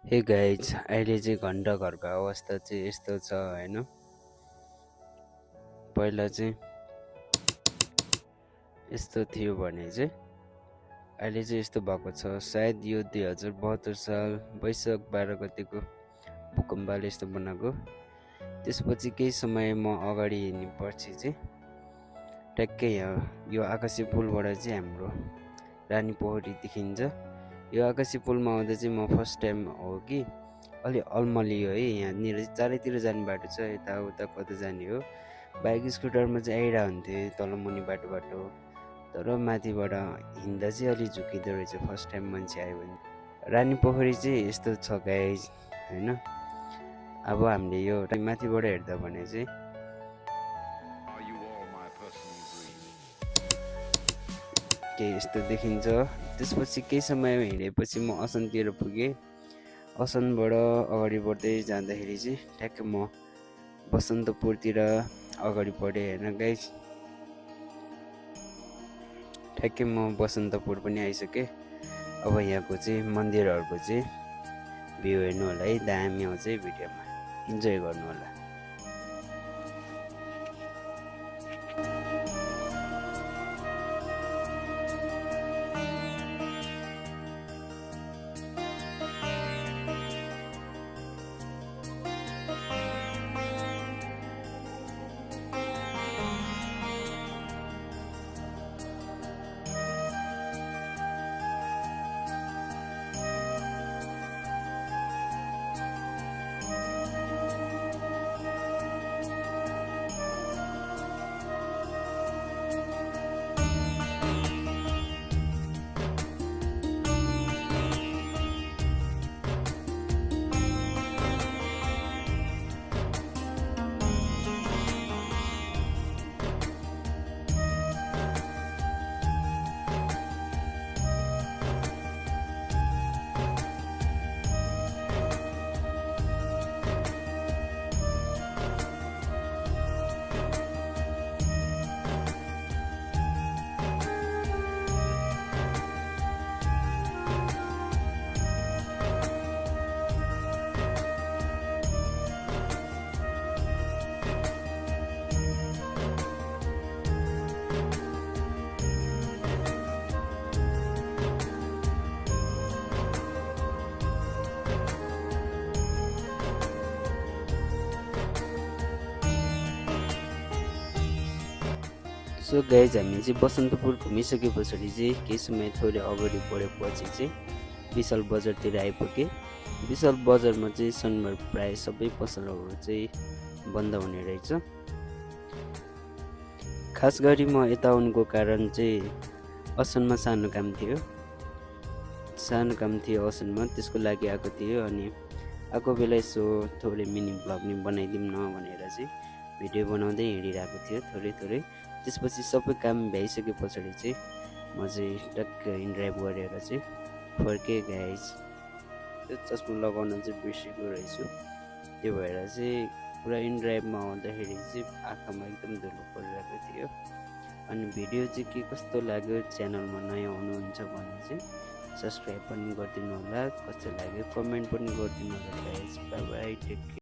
Hey guys अहिले चाहिँ घन्टा घरको अवस्था चाहिँ यस्तो छ होइन। पहिला चाहिँ यस्तो थियो भने चाहिँ अहिले चाहिँ यस्तो भएको छ। सायद यो 2072 साल वैशाख 12 गतिको भूकम्पले यस्तो बनाएको। त्यसपछि केही समय म अगाडि हिँड्नुपर्छ चाहिँ ट्याक्कै यो आकाशे पुलबाट चाहिँ हाम्रो रानी पोखरी देखिन्छ। यो आकाशे पुलमा आउँदा चाहिँ म फर्स्ट टाइम हो कि अलि अल्मलियो है। यहाँनिर चारैतिर जाने बाटो छ, यताउता कता जाने हो। बाइक स्कुटरमा चाहिँ आइरह हुन्थ्यो तल मुनि बाटो तर माथिबाट हिँड्दा चाहिँ अलि झुकिँदो रहेछ फर्स्ट टाइम मान्छे आयो भने। रानी पोखरी चाहिँ यस्तो छ गाइज होइन। अब हामीले यो माथिबाट हेर्दा भने चाहिँ केही यस्तो देखिन्छ। त्यसपछि केही समय हिँडेपछि म असनतिर पुगेँ। असनबाट अगाडि बढ्दै जाँदाखेरि चाहिँ ठ्याक्कै म बसन्तपुरतिर अगाडि बढेँ होइन गाइज। ठ्याक्कै म बसन्तपुर पनि आइसकेँ। अब यहाँको चाहिँ मन्दिरहरूको चाहिँ भ्यू हेर्नु होला है, दामी आउँछ है भिडियोमा, इन्जोय गर्नु होला। सो गाइज हामी चाहिँ बसन्तपुर घुमिसके पछाडि चाहिँ केही समय थोरै अगाडि बढेपछि चाहिँ विशाल बजारतिर आइपुगेँ। विशाल बजारमा चाहिँ शनिबार प्रायः सबै पसलहरू चाहिँ बन्द हुने रहेछ। खास गरी म यता आउनुको कारण चाहिँ असनमा सानो काम थियो असनमा, त्यसको लागि आएको थियो। अनि आएको बेला यसो थोरै मिनी ब्लग नि बनाइदिउँ न भनेर चाहिँ भिडियो बनाउँदै हिँडिरहेको थियो थोरै। त्यसपछि सबै काम भ्याइसके पछाडि चाहिँ म चाहिँ टक्क इनड्राइभ गरेर चाहिँ फर्केँ गाइज। त्यो चस्मा लगाउन चाहिँ बिर्सेको रहेछु, त्यो भएर चाहिँ पुरा इनड्राइभमा आउँदाखेरि चाहिँ आँखामा एकदम धुलो परिरहेको थियो। अनि भिडियो चाहिँ के कस्तो लाग्यो, च्यानलमा नयाँ हुनुहुन्छ भने चाहिँ सब्सक्राइब पनि गरिदिनु होला, कस्तो लाग्यो कमेन्ट पनि गरिदिनु होला guys. Bye bye, take care.